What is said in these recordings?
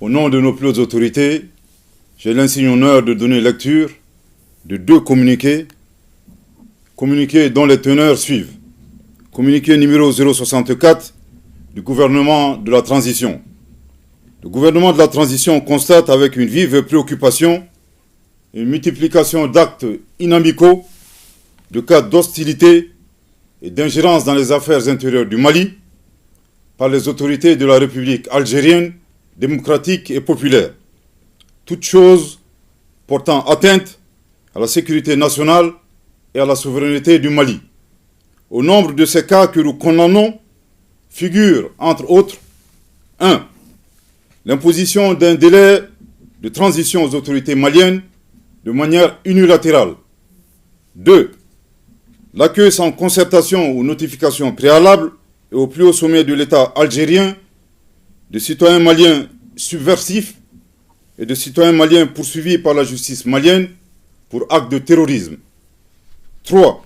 Au nom de nos plus hautes autorités, j'ai l'insigne honneur de donner lecture de deux communiqués dont les teneurs suivent. Communiqué numéro 064 du gouvernement de la transition. Le gouvernement de la transition constate avec une vive préoccupation une multiplication d'actes inamicaux, de cas d'hostilité et d'ingérence dans les affaires intérieures du Mali par les autorités de la République algérienne, démocratique et populaire. Toutes choses portant atteinte à la sécurité nationale et à la souveraineté du Mali. Au nombre de ces cas que nous condamnons figure, entre autres, 1. L'imposition d'un délai de transition aux autorités maliennes de manière unilatérale. 2. L'accueil sans concertation ou notification préalable et au plus haut sommet de l'État algérien de citoyens maliens subversifs et de citoyens maliens poursuivis par la justice malienne pour actes de terrorisme. 3.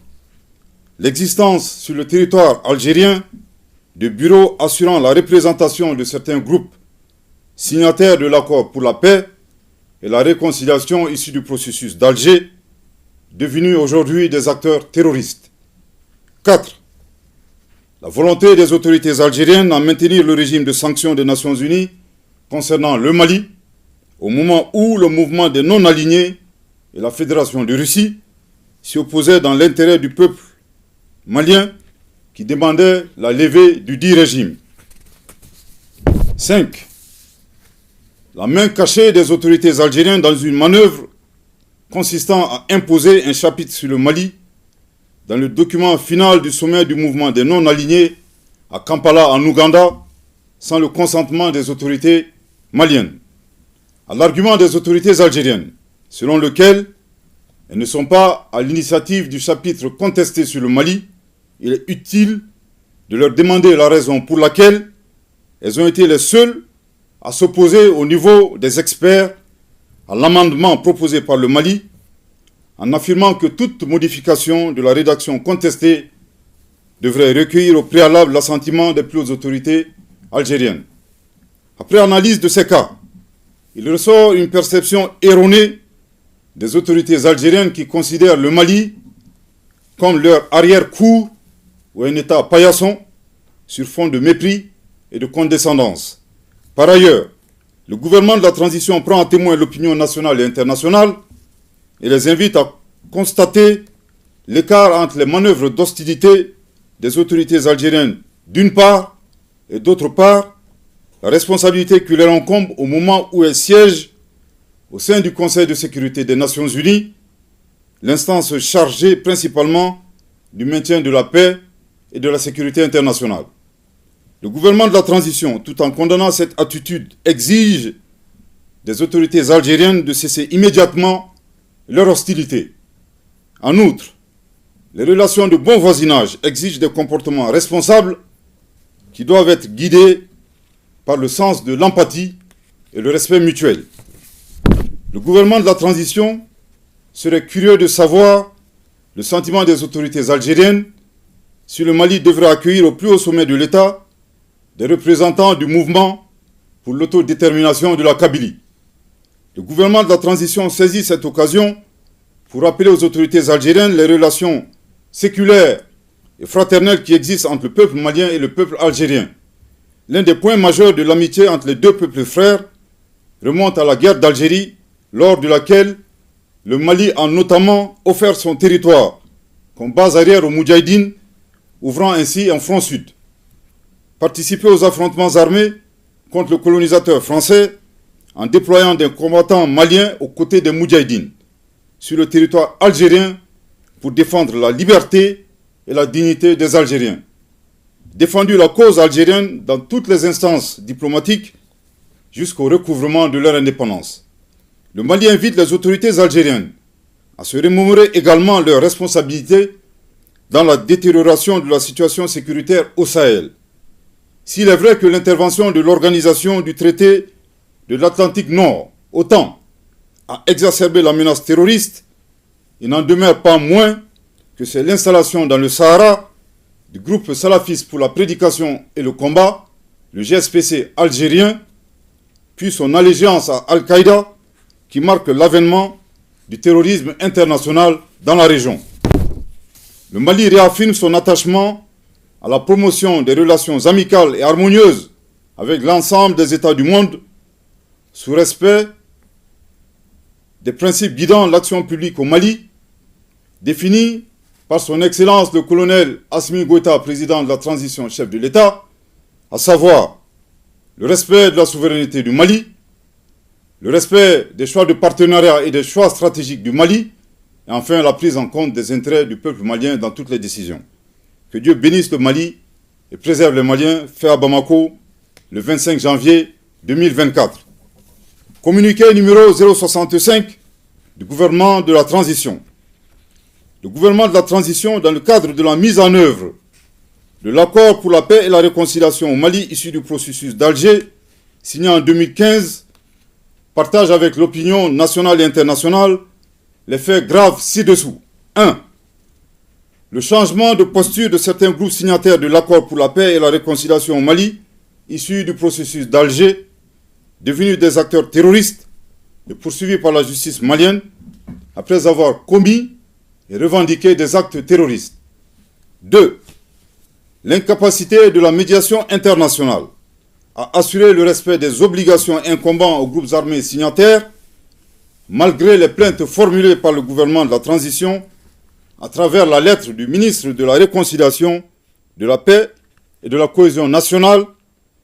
L'existence sur le territoire algérien de bureaux assurant la représentation de certains groupes signataires de l'accord pour la paix et la réconciliation issus du processus d'Alger, devenus aujourd'hui des acteurs terroristes. 4. La volonté des autorités algériennes à maintenir le régime de sanctions des Nations Unies concernant le Mali, au moment où le mouvement des non-alignés et la Fédération de Russie s'y opposaient dans l'intérêt du peuple malien qui demandait la levée du dit régime. 5. La main cachée des autorités algériennes dans une manœuvre consistant à imposer un chapitre sur le Mali dans le document final du sommet du mouvement des non-alignés à Kampala en Ouganda sans le consentement des autorités maliennes. À l'argument des autorités algériennes, selon lequel elles ne sont pas à l'initiative du chapitre contesté sur le Mali, il est utile de leur demander la raison pour laquelle elles ont été les seules à s'opposer au niveau des experts à l'amendement proposé par le Mali, en affirmant que toute modification de la rédaction contestée devrait recueillir au préalable l'assentiment des plus hautes autorités algériennes. Après analyse de ces cas, il ressort une perception erronée des autorités algériennes qui considèrent le Mali comme leur arrière-cour ou un État paillasson sur fond de mépris et de condescendance. Par ailleurs, le gouvernement de la transition prend à témoin l'opinion nationale et internationale et les invite à constater l'écart entre les manœuvres d'hostilité des autorités algériennes d'une part et d'autre part, la responsabilité qui leur incombe au moment où elles siègent au sein du Conseil de sécurité des Nations Unies, l'instance chargée principalement du maintien de la paix et de la sécurité internationale. Le gouvernement de la transition, tout en condamnant cette attitude, exige des autorités algériennes de cesser immédiatement leur hostilité. En outre, les relations de bon voisinage exigent des comportements responsables qui doivent être guidés par le sens de l'empathie et le respect mutuel. Le gouvernement de la transition serait curieux de savoir le sentiment des autorités algériennes si le Mali devrait accueillir au plus haut sommet de l'État des représentants du mouvement pour l'autodétermination de la Kabylie. Le gouvernement de la transition saisit cette occasion pour rappeler aux autorités algériennes les relations séculaires et fraternelles qui existent entre le peuple malien et le peuple algérien. L'un des points majeurs de l'amitié entre les deux peuples frères remonte à la guerre d'Algérie, lors de laquelle le Mali a notamment offert son territoire comme base arrière aux Moudjahidines, ouvrant ainsi un front sud. Participer aux affrontements armés contre le colonisateur français en déployant des combattants maliens aux côtés des Moudjahidines sur le territoire algérien pour défendre la liberté et la dignité des Algériens. Défendu la cause algérienne dans toutes les instances diplomatiques jusqu'au recouvrement de leur indépendance. Le Mali invite les autorités algériennes à se remémorer également leurs responsabilités dans la détérioration de la situation sécuritaire au Sahel. S'il est vrai que l'intervention de l'organisation du traité de l'Atlantique Nord, OTAN, a exacerbé la menace terroriste, il n'en demeure pas moins que c'est l'installation dans le Sahara du groupe salafiste pour la prédication et le combat, le GSPC algérien, puis son allégeance à Al-Qaïda, qui marque l'avènement du terrorisme international dans la région. Le Mali réaffirme son attachement à la promotion des relations amicales et harmonieuses avec l'ensemble des États du monde, sous respect des principes guidant l'action publique au Mali, définis par son Excellence le colonel Assimi Goïta, président de la transition chef de l'État, à savoir le respect de la souveraineté du Mali, le respect des choix de partenariat et des choix stratégiques du Mali, et enfin la prise en compte des intérêts du peuple malien dans toutes les décisions. Que Dieu bénisse le Mali et préserve les Maliens, fait à Bamako le 25 janvier 2024. Communiqué numéro 065 du gouvernement de la transition. Le gouvernement de la transition, dans le cadre de la mise en œuvre de l'accord pour la paix et la réconciliation au Mali issu du processus d'Alger, signé en 2015, partage avec l'opinion nationale et internationale les faits graves ci-dessous. 1. Le changement de posture de certains groupes signataires de l'accord pour la paix et la réconciliation au Mali, issu du processus d'Alger, devenus des acteurs terroristes et poursuivis par la justice malienne, après avoir commis et revendiqué des actes terroristes. 2. L'incapacité de la médiation internationale à assurer le respect des obligations incombant aux groupes armés signataires, malgré les plaintes formulées par le gouvernement de la transition à travers la lettre du ministre de la Réconciliation, de la Paix et de la Cohésion nationale,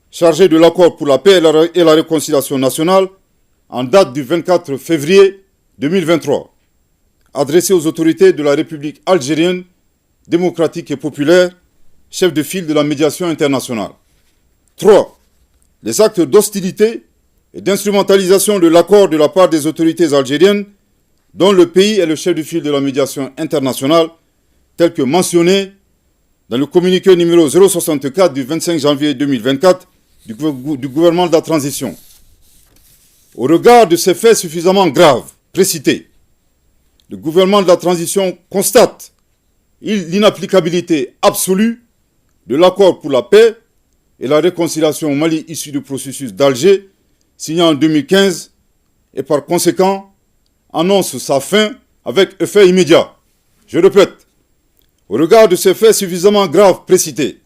chargé de l'accord pour la paix et la réconciliation nationale, en date du 24 février 2023, adressé aux autorités de la République algérienne, démocratique et populaire, chef de file de la médiation internationale. 3. Les actes d'hostilité et d'instrumentalisation de l'accord de la part des autorités algériennes, dont le pays est le chef de file de la médiation internationale, tel que mentionné dans le communiqué numéro 064 du 25 janvier 2024 du gouvernement de la transition. Au regard de ces faits suffisamment graves précités, le gouvernement de la transition constate l'inapplicabilité absolue de l'accord pour la paix et la réconciliation au Mali issu du processus d'Alger, signé en 2015, et par conséquent annonce sa fin avec effet immédiat. Je répète, au regard de ces faits suffisamment graves précités,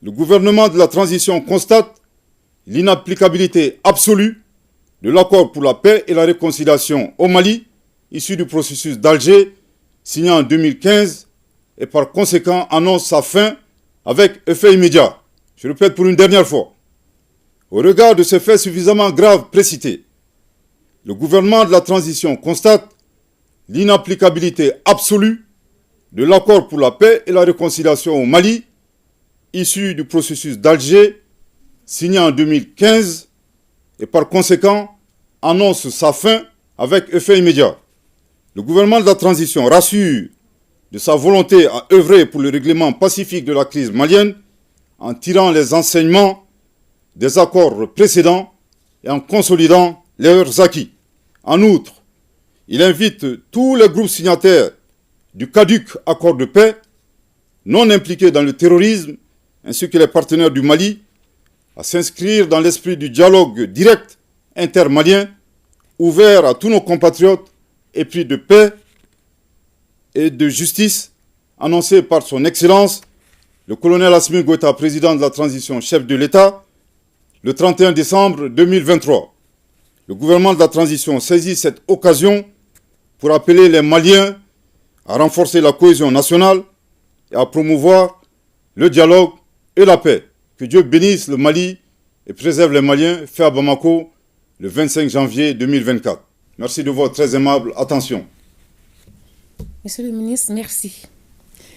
le gouvernement de la transition constate l'inapplicabilité absolue de l'accord pour la paix et la réconciliation au Mali, issu du processus d'Alger, signé en 2015, et par conséquent annonce sa fin avec effet immédiat. Je répète pour une dernière fois. Au regard de ces faits suffisamment graves précités, le gouvernement de la transition constate l'inapplicabilité absolue de l'accord pour la paix et la réconciliation au Mali, issu du processus d'Alger, signé en 2015, et par conséquent annonce sa fin avec effet immédiat. Le gouvernement de la transition rassure de sa volonté à œuvrer pour le règlement pacifique de la crise malienne en tirant les enseignements des accords précédents et en consolidant leurs acquis. En outre, il invite tous les groupes signataires du caduc accord de paix, non impliqués dans le terrorisme, ainsi que les partenaires du Mali, à s'inscrire dans l'esprit du dialogue direct intermalien, ouvert à tous nos compatriotes, épris de paix et de justice, annoncé par son Excellence, le colonel Assimi Goïta, président de la transition chef de l'État, le 31 décembre 2023. Le gouvernement de la transition saisit cette occasion pour appeler les Maliens à renforcer la cohésion nationale et à promouvoir le dialogue et la paix. Que Dieu bénisse le Mali et préserve les Maliens, fait à Bamako le 25 janvier 2024. Merci de votre très aimable attention. Monsieur le ministre, merci.